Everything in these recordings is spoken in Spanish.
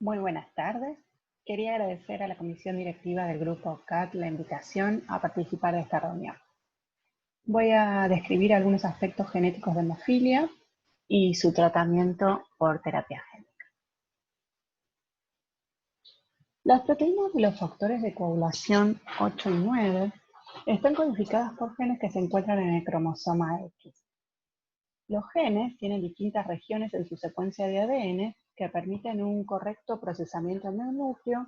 Muy buenas tardes. Quería agradecer a la comisión directiva del Grupo CAT la invitación a participar de esta reunión. Voy a describir algunos aspectos genéticos de hemofilia y su tratamiento por terapia génica. Las proteínas de los factores de coagulación 8 y 9 están codificadas por genes que se encuentran en el cromosoma X. Los genes tienen distintas regiones en su secuencia de ADN que permiten un correcto procesamiento en el núcleo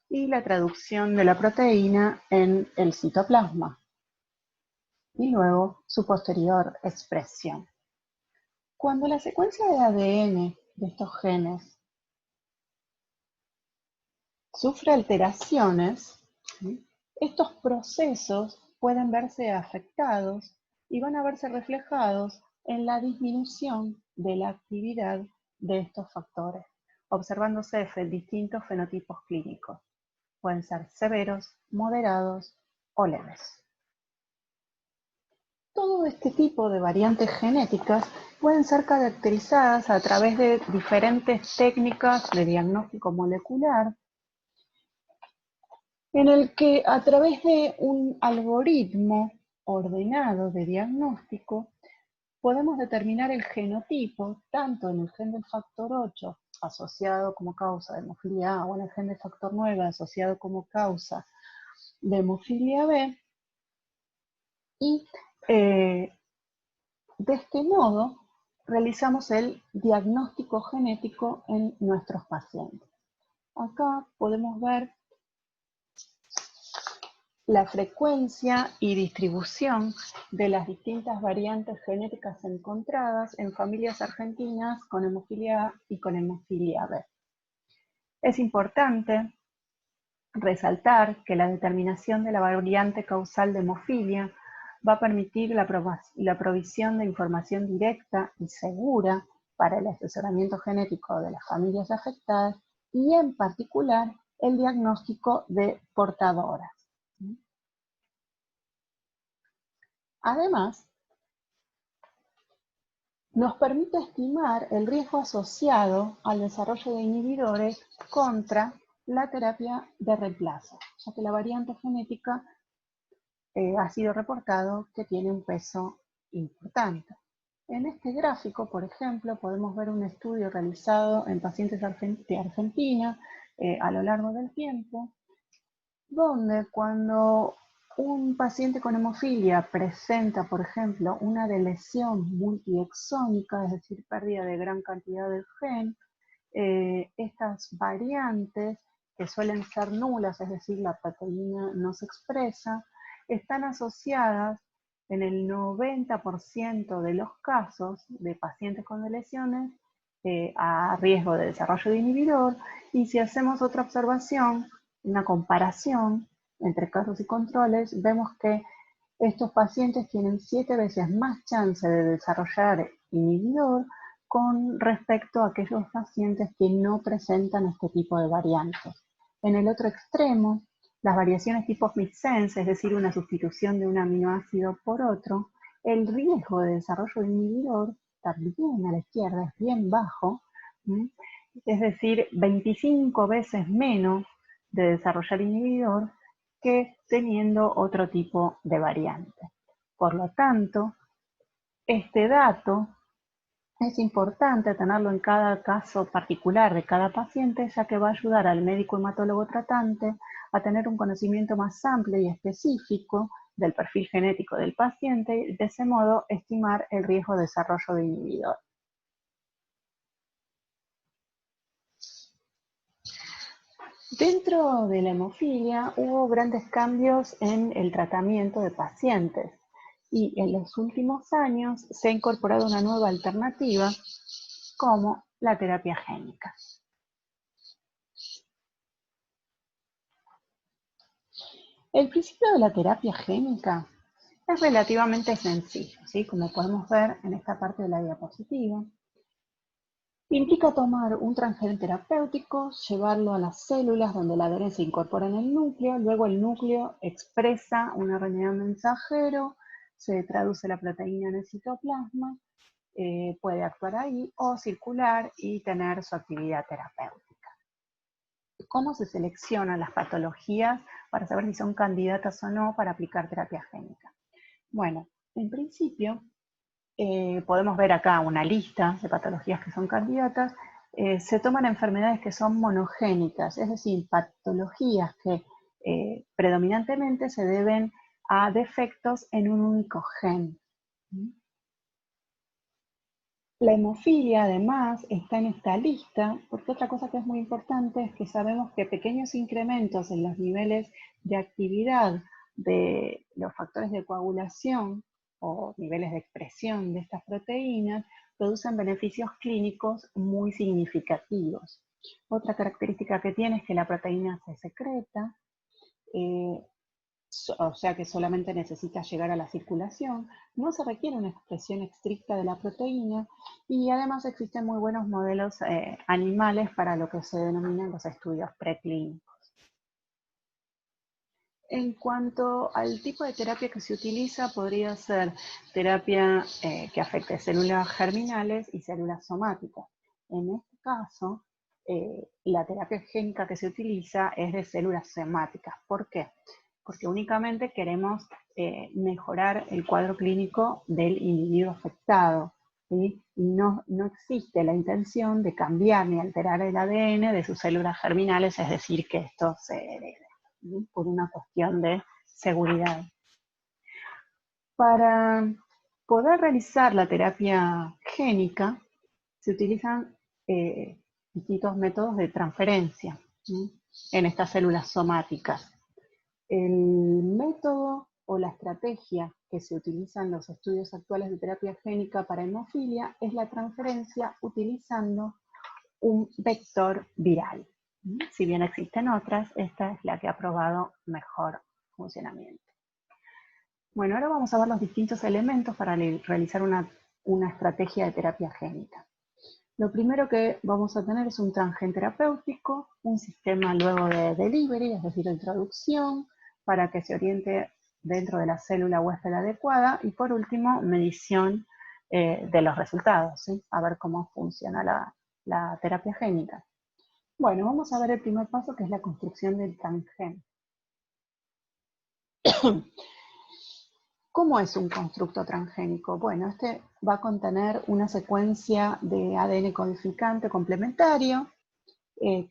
y la traducción de la proteína en el citoplasma, y luego su posterior expresión. Cuando la secuencia de ADN de estos genes sufre alteraciones, estos procesos pueden verse afectados y van a verse reflejados en la disminución de la actividad de estos factores, observándose distintos fenotipos clínicos. Pueden ser severos, moderados o leves. Todo este tipo de variantes genéticas pueden ser caracterizadas a través de diferentes técnicas de diagnóstico molecular, en el que a través de un algoritmo ordenado de diagnóstico podemos determinar el genotipo tanto en el gen del factor 8 asociado como causa de hemofilia A o en el gen del factor 9 asociado como causa de hemofilia B, y de este modo realizamos el diagnóstico genético en nuestros pacientes. Acá podemos ver la frecuencia y distribución de las distintas variantes genéticas encontradas en familias argentinas con hemofilia A y con hemofilia B. Es importante resaltar que la determinación de la variante causal de hemofilia va a permitir la provisión de información directa y segura para el asesoramiento genético de las familias afectadas y en particular el diagnóstico de portadoras. Además, nos permite estimar el riesgo asociado al desarrollo de inhibidores contra la terapia de reemplazo, ya que la variante genética ha sido reportado que tiene un peso importante. En este gráfico, por ejemplo, podemos ver un estudio realizado en pacientes de Argentina a lo largo del tiempo, donde cuando un paciente con hemofilia presenta, por ejemplo, una delesión multiexónica, es decir, pérdida de gran cantidad del gen, estas variantes, que suelen ser nulas, es decir, la proteína no se expresa, están asociadas en el 90% de los casos de pacientes con lesiones a riesgo de desarrollo de inhibidor, y si hacemos otra observación, una comparación entre casos y controles, vemos que estos pacientes tienen 7 veces más chance de desarrollar inhibidor con respecto a aquellos pacientes que no presentan este tipo de variantes. En el otro extremo, las variaciones tipo missense, es decir, una sustitución de un aminoácido por otro, el riesgo de desarrollo de inhibidor también a la izquierda es bien bajo, es decir, 25 veces menos de desarrollar inhibidor que teniendo otro tipo de variante. Por lo tanto, este dato es importante tenerlo en cada caso particular de cada paciente, ya que va a ayudar al médico hematólogo tratante a tener un conocimiento más amplio y específico del perfil genético del paciente y de ese modo estimar el riesgo de desarrollo de inhibidor. Dentro de la hemofilia hubo grandes cambios en el tratamiento de pacientes y en los últimos años se ha incorporado una nueva alternativa como la terapia génica. El principio de la terapia génica es relativamente sencillo, ¿sí? Como podemos ver en esta parte de la diapositiva. Implica tomar un transgén terapéutico, llevarlo a las células donde el ADN se incorpora en el núcleo, luego el núcleo expresa un RNA mensajero, se traduce la proteína en el citoplasma, puede actuar ahí o circular y tener su actividad terapéutica. ¿Cómo se seleccionan las patologías para saber si son candidatas o no para aplicar terapia génica? Bueno, en principio, podemos ver acá una lista de patologías que son candidatas. Se toman enfermedades que son monogénicas, es decir, patologías que predominantemente se deben a defectos en un único gen. La hemofilia, además, está en esta lista, porque otra cosa que es muy importante es que sabemos que pequeños incrementos en los niveles de actividad de los factores de coagulación o niveles de expresión de estas proteínas producen beneficios clínicos muy significativos. Otra característica que tiene es que la proteína se secreta, o sea que solamente necesita llegar a la circulación, no se requiere una expresión estricta de la proteína y además existen muy buenos modelos animales para lo que se denominan los estudios preclínicos. En cuanto al tipo de terapia que se utiliza, podría ser terapia que afecte células germinales y células somáticas. En este caso, la terapia génica que se utiliza es de células somáticas. ¿Por qué? Porque únicamente queremos mejorar el cuadro clínico del individuo afectado, ¿sí? Y no existe la intención de cambiar ni alterar el ADN de sus células germinales, es decir, que esto se herede, ¿sí? Por una cuestión de seguridad. Para poder realizar la terapia génica, se utilizan distintos métodos de transferencia, ¿sí? En estas células somáticas. El método o la estrategia que se utiliza en los estudios actuales de terapia génica para hemofilia es la transferencia utilizando un vector viral. Si bien existen otras, esta es la que ha probado mejor funcionamiento. Bueno, ahora vamos a ver los distintos elementos para realizar una estrategia de terapia génica. Lo primero que vamos a tener es un transgen terapéutico, un sistema luego de delivery, es decir, de introducción, para que se oriente dentro de la célula huésped adecuada, y por último, medición de los resultados, ¿sí? A ver cómo funciona la terapia génica. Bueno, vamos a ver el primer paso, que es la construcción del transgen. ¿Cómo es un constructo transgénico? Bueno, este va a contener una secuencia de ADN codificante complementario,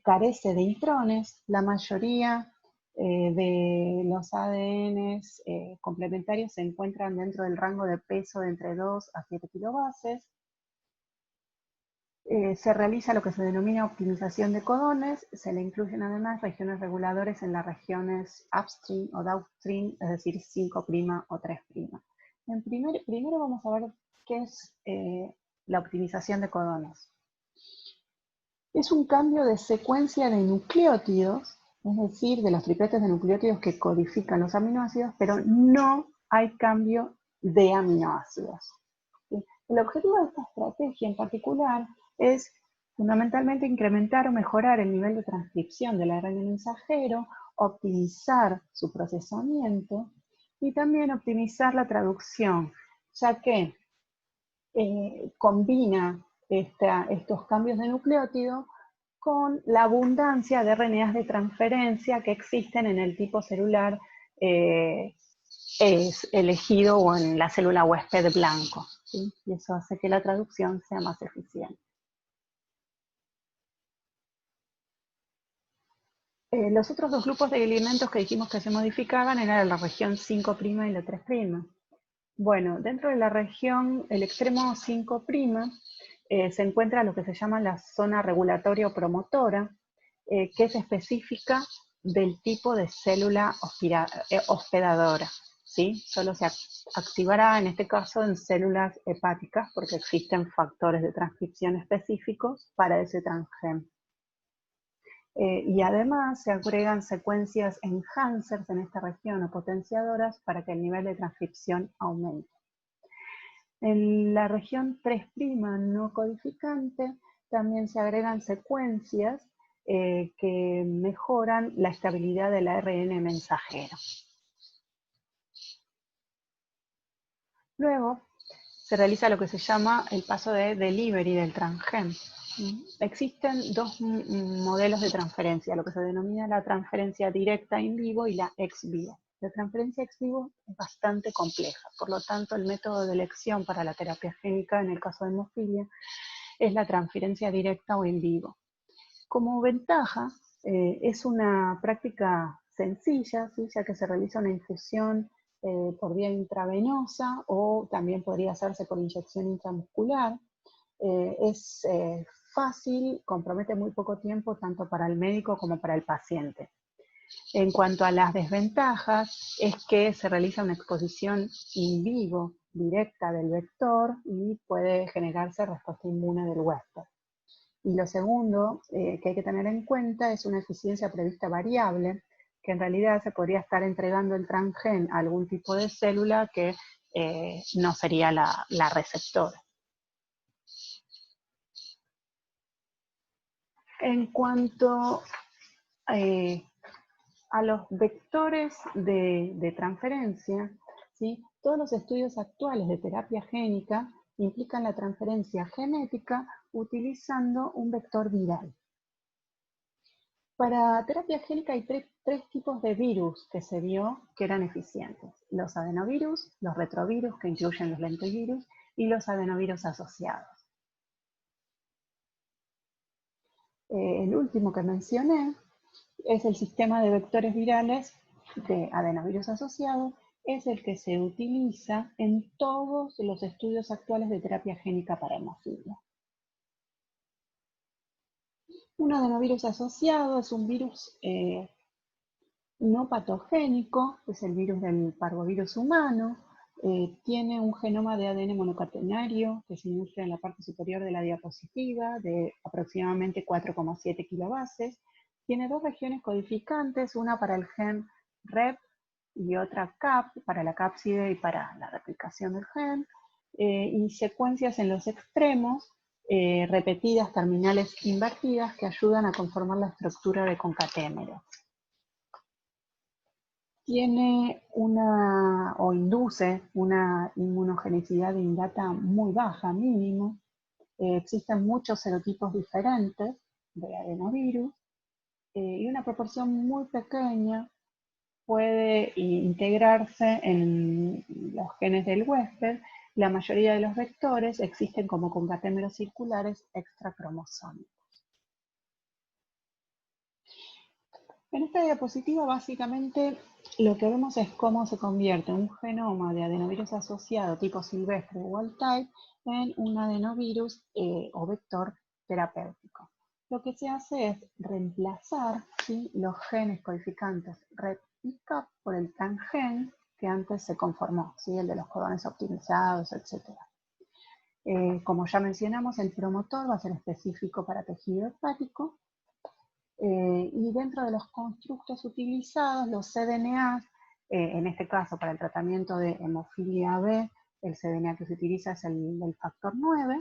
carece de intrones, la mayoría de los ADNs complementarios se encuentran dentro del rango de peso de entre 2 a 7 kilobases. Se realiza lo que se denomina optimización de codones, se le incluyen además regiones reguladores en las regiones upstream o downstream, es decir, 5' o 3'. Primero vamos a ver qué es la optimización de codones. Es un cambio de secuencia de nucleótidos, es decir, de los tripletes de nucleótidos que codifican los aminoácidos, pero no hay cambio de aminoácidos. ¿Sí? El objetivo de esta estrategia en particular es fundamentalmente incrementar o mejorar el nivel de transcripción del ARN mensajero, optimizar su procesamiento y también optimizar la traducción, ya que combina estos cambios de nucleótido con la abundancia de RNAs de transferencia que existen en el tipo celular es elegido o en la célula huésped blanco, ¿sí? Y eso hace que la traducción sea más eficiente. Los otros dos grupos de elementos que dijimos que se modificaban eran la región 5' y la 3'. Bueno, dentro de la región, el extremo 5', se encuentra lo que se llama la zona regulatoria o promotora, que es específica del tipo de célula hospedadora, ¿sí? Solo se activará en este caso en células hepáticas porque existen factores de transcripción específicos para ese transgen. Y además se agregan secuencias enhancers en esta región o potenciadoras para que el nivel de transcripción aumente. En la región 3' no codificante también se agregan secuencias que mejoran la estabilidad del ARN mensajero. Luego se realiza lo que se llama el paso de delivery del transgen. Existen dos modelos de transferencia, lo que se denomina la transferencia directa in vivo y la ex vivo. La transferencia ex vivo es bastante compleja, por lo tanto el método de elección para la terapia génica en el caso de hemofilia es la transferencia directa o in vivo. Como ventaja, es una práctica sencilla, ¿sí? Ya que se realiza una infusión por vía intravenosa o también podría hacerse por inyección intramuscular. Es fácil, compromete muy poco tiempo tanto para el médico como para el paciente. En cuanto a las desventajas, es que se realiza una exposición in vivo directa del vector y puede generarse respuesta inmune del huésped. Y lo segundo que hay que tener en cuenta es una eficiencia prevista variable, que en realidad se podría estar entregando el transgen a algún tipo de célula que no sería la receptora. En cuanto a los vectores de transferencia, ¿sí? Todos los estudios actuales de terapia génica implican la transferencia genética utilizando un vector viral. Para terapia génica hay tres tipos de virus que se vio que eran eficientes. Los adenovirus, los retrovirus, que incluyen los lentivirus, y los adenovirus asociados. El último que mencioné es el sistema de vectores virales de adenovirus asociado, es el que se utiliza en todos los estudios actuales de terapia génica para hemofilia. Un adenovirus asociado es un virus no patogénico, es el virus del parvovirus humano, tiene un genoma de ADN monocatenario que se muestra en la parte superior de la diapositiva de aproximadamente 4,7 kilobases. Tiene dos regiones codificantes, una para el gen REP y otra CAP, para la cápside y para la replicación del gen, y secuencias en los extremos, repetidas terminales invertidas que ayudan a conformar la estructura de concatémero. Tiene o induce una inmunogenicidad innata muy baja, mínimo. Existen muchos serotipos diferentes de adenovirus y una proporción muy pequeña puede integrarse en los genes del huésped. La mayoría de los vectores existen como concatémeros circulares extracromosómicos. En esta diapositiva básicamente lo que vemos es cómo se convierte un genoma de adenovirus asociado tipo silvestre wild type en un adenovirus o vector terapéutico. Lo que se hace es reemplazar, ¿sí?, los genes codificantes REP y CAP por el transgen que antes se conformó, ¿sí?, el de los codones optimizados, etc. Como ya mencionamos, el promotor va a ser específico para tejido hepático. Y dentro de los constructos utilizados, los cDNA, en este caso para el tratamiento de hemofilia B, el cDNA que se utiliza es el del factor 9,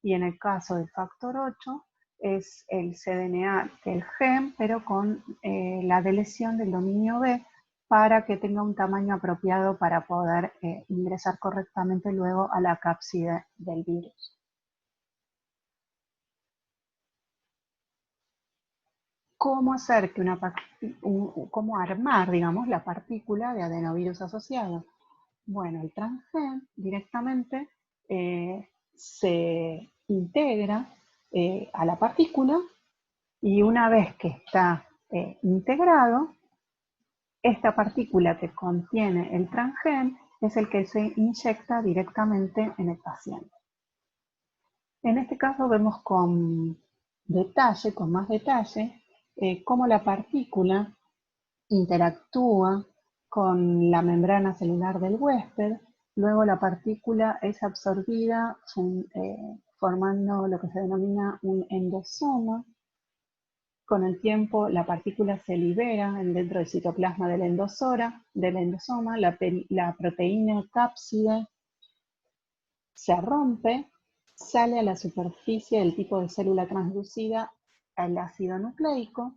y en el caso del factor 8 es el cDNA del gen, pero con la deleción del dominio B para que tenga un tamaño apropiado para poder ingresar correctamente luego a la cápside del virus. ¿Cómo hacer que cómo armar, digamos, la partícula de adenovirus asociado? Bueno, el transgen directamente se integra a la partícula y una vez que está integrado, esta partícula que contiene el transgen es el que se inyecta directamente en el paciente. En este caso vemos con más detalle, cómo la partícula interactúa con la membrana celular del huésped. Luego la partícula es absorbida formando lo que se denomina un endosoma. Con el tiempo la partícula se libera dentro del citoplasma del endosoma, la proteína cápside se rompe, sale a la superficie del tipo de célula transducida al ácido nucleico.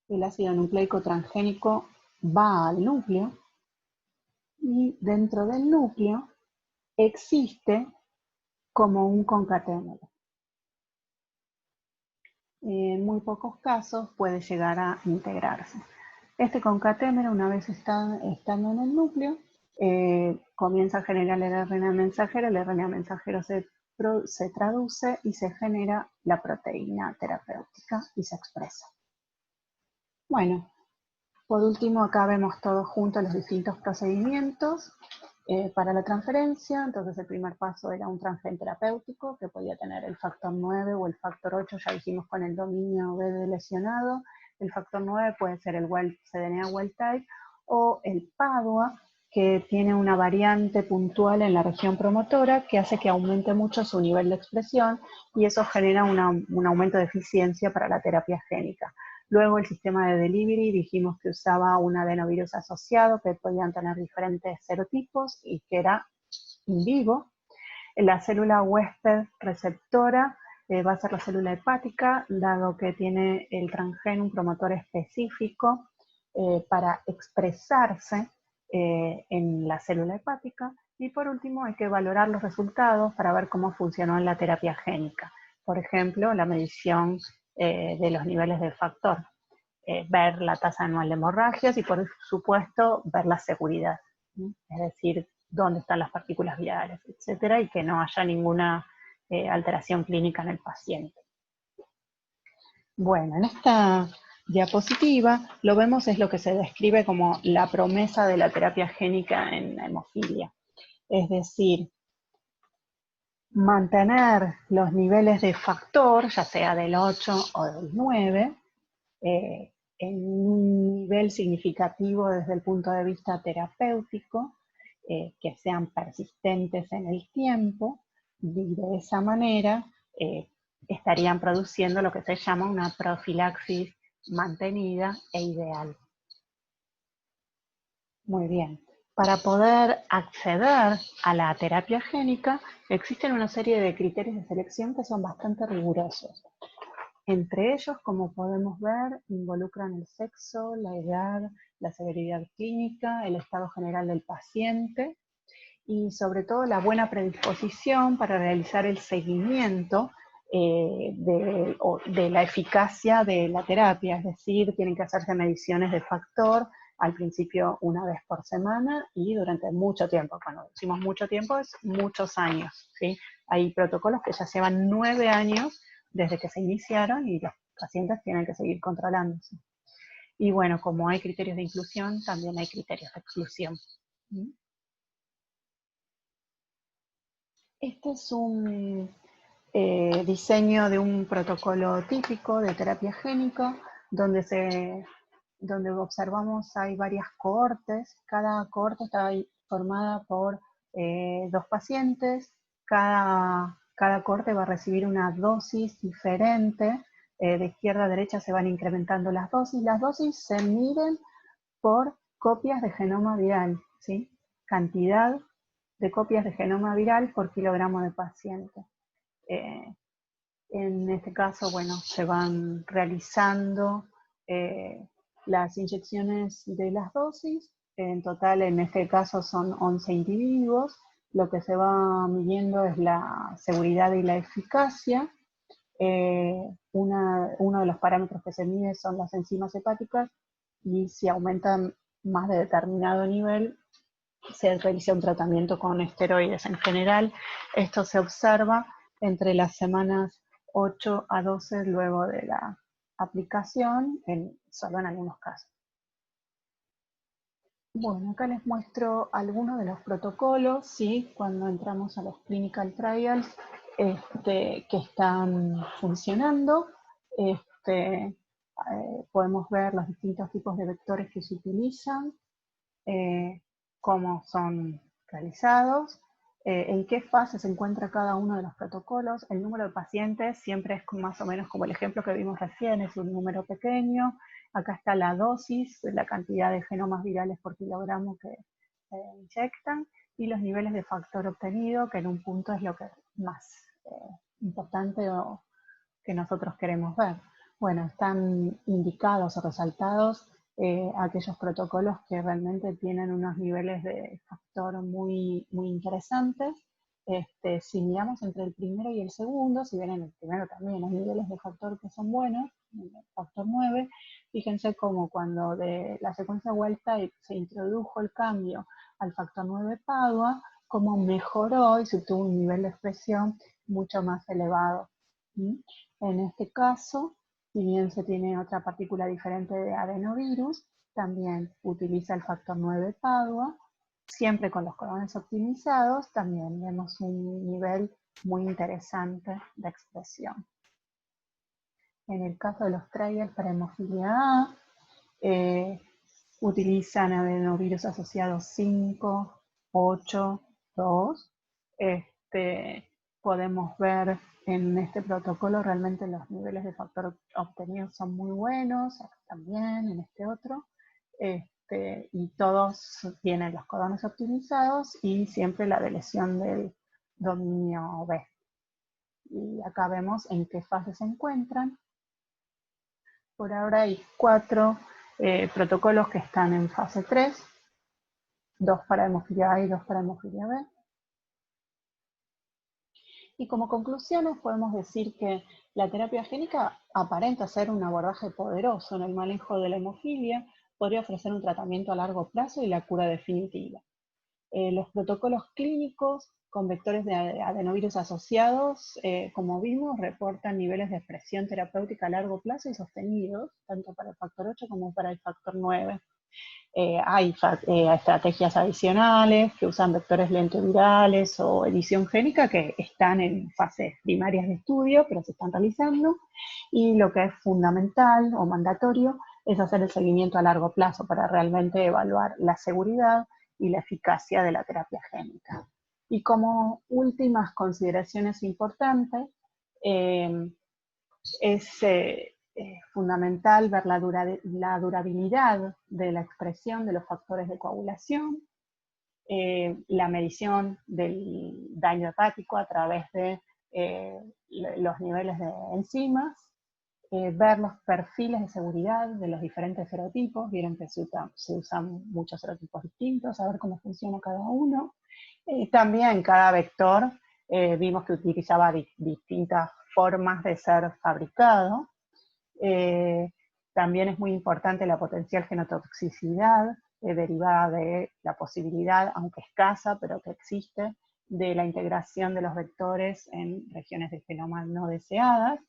El ácido nucleico transgénico va al núcleo y dentro del núcleo existe como un concatémero. en muy pocos casos puede llegar a integrarse. Este concatémero, una vez estando en el núcleo, comienza a generar el RNA mensajero. El RNA mensajero se traduce y se genera la proteína terapéutica y se expresa. Bueno, por último acá vemos todos juntos los distintos procedimientos para la transferencia. Entonces el primer paso era un transgen terapéutico que podía tener el factor 9 o el factor 8, ya dijimos con el dominio B de lesionado. El factor 9 puede ser el cDNA wild type o el PADUA, que tiene una variante puntual en la región promotora que hace que aumente mucho su nivel de expresión y eso genera un aumento de eficiencia para la terapia génica. Luego el sistema de delivery dijimos que usaba un adenovirus asociado que podían tener diferentes serotipos y que era in vivo. La célula huésped receptora va a ser la célula hepática, dado que tiene el transgen un promotor específico para expresarse en la célula hepática. Y por último hay que valorar los resultados para ver cómo funcionó en la terapia génica. Por ejemplo, la medición de los niveles del factor, ver la tasa anual de hemorragias y por supuesto ver la seguridad, ¿sí? Es decir, dónde están las partículas virales, etcétera, y que no haya ninguna alteración clínica en el paciente. Bueno, en esta diapositiva lo vemos es lo que se describe como la promesa de la terapia génica en la hemofilia. Es decir, mantener los niveles de factor, ya sea del 8 o del 9, en un nivel significativo desde el punto de vista terapéutico, que sean persistentes en el tiempo, y de esa manera estarían produciendo lo que se llama una profilaxis mantenida e ideal. Muy bien. Para poder acceder a la terapia génica, existen una serie de criterios de selección que son bastante rigurosos. Entre ellos, como podemos ver, involucran el sexo, la edad, la severidad clínica, el estado general del paciente y sobre todo la buena predisposición para realizar el seguimiento de la eficacia de la terapia. Es decir, tienen que hacerse mediciones de factor al principio una vez por semana y durante mucho tiempo. Cuando decimos mucho tiempo es muchos años, ¿sí? Hay protocolos que ya llevan 9 años desde que se iniciaron y los pacientes tienen que seguir controlándose. Y bueno, como hay criterios de inclusión, también hay criterios de exclusión. Este es un diseño de un protocolo típico de terapia génica, donde observamos hay varias cohortes. Cada cohorte está formada por 2 pacientes. Cada cohorte va a recibir una dosis diferente. De izquierda a derecha se van incrementando las dosis. Las dosis se miden por copias de genoma viral, ¿sí? Cantidad de copias de genoma viral por kilogramo de paciente. En este caso, bueno, se van realizando las inyecciones de las dosis. En total, en este caso, son 11 individuos. Lo que se va midiendo es la seguridad y la eficacia. Uno de los parámetros que se mide son las enzimas hepáticas y si aumentan más de determinado nivel, se realiza un tratamiento con esteroides. En general, esto se observa entre las semanas 8 a 12 luego de la aplicación, solo en algunos casos. Bueno, acá les muestro algunos de los protocolos, ¿sí? Cuando entramos a los clinical trials que están funcionando. Podemos ver los distintos tipos de vectores que se utilizan, cómo son realizados, en qué fase se encuentra cada uno de los protocolos. El número de pacientes siempre es más o menos como el ejemplo que vimos recién, es un número pequeño. Acá está la dosis, la cantidad de genomas virales por kilogramo que inyectan, y los niveles de factor obtenido, que en un punto es lo que más importante o que nosotros queremos ver. Bueno, están indicados o resaltados aquellos protocolos que realmente tienen unos niveles de factor muy, muy interesantes. Si miramos entre el primero y el segundo, si bien en el primero también hay niveles de factor que son buenos, factor 9, fíjense como cuando de la secuencia wild type se introdujo el cambio al factor 9 Padua, como mejoró y se obtuvo un nivel de expresión mucho más elevado. En este caso, si bien se tiene otra partícula diferente de adenovirus, también utiliza el factor 9 Padua. Siempre con los colones optimizados también vemos un nivel muy interesante de expresión. En el caso de los triggers para hemofilia A, utilizan adenovirus asociados 5, 8, 2. Podemos ver en este protocolo realmente los niveles de factor obtenidos son muy buenos, acá también en este otro. Y todos tienen los codones optimizados y siempre la deleción del dominio B. Y acá vemos en qué fase se encuentran. Por ahora hay 4 protocolos que están en fase 3, 2 para hemofilia A y 2 para hemofilia B. Y como conclusiones podemos decir que la terapia génica aparenta ser un abordaje poderoso en el manejo de la hemofilia, podría ofrecer un tratamiento a largo plazo y la cura definitiva. Los protocolos clínicos con vectores de adenovirus asociados, como vimos, reportan niveles de expresión terapéutica a largo plazo y sostenidos, tanto para el factor 8 como para el factor 9. Hay estrategias adicionales que usan vectores lentovirales o edición génica que están en fases primarias de estudio, pero se están realizando. Y lo que es fundamental o mandatorio es hacer el seguimiento a largo plazo para realmente evaluar la seguridad y la eficacia de la terapia génica. Y como últimas consideraciones importantes, es fundamental ver la durabilidad de la expresión de los factores de coagulación, la medición del daño hepático a través de los niveles de enzimas, ver los perfiles de seguridad de los diferentes serotipos, vieron que se usan muchos serotipos distintos, saber cómo funciona cada uno. También cada vector vimos que utilizaba distintas formas de ser fabricado. También es muy importante la potencial genotoxicidad derivada de la posibilidad, aunque escasa, pero que existe, de la integración de los vectores en regiones del genoma no deseadas.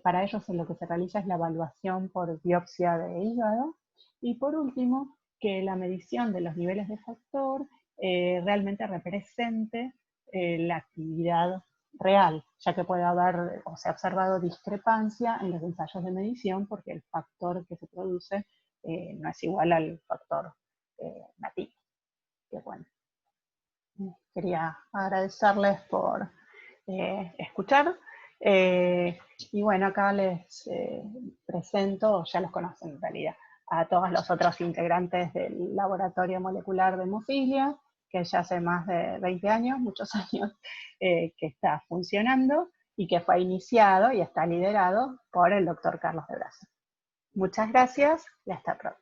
Para ellos lo que se realiza es la evaluación por biopsia de hígado. Y por último, que la medición de los niveles de factor realmente represente la actividad real, ya que puede haber o se ha observado discrepancia en los ensayos de medición porque el factor que se produce no es igual al factor nativo. Que bueno, quería agradecerles por escuchar. Y bueno, acá les presento, ya los conocen en realidad, a todos los otros integrantes del Laboratorio Molecular de Hemofilia, que ya hace más de 20 años, muchos años, que está funcionando y que fue iniciado y está liderado por el doctor Carlos de Brasa. Muchas gracias y hasta pronto.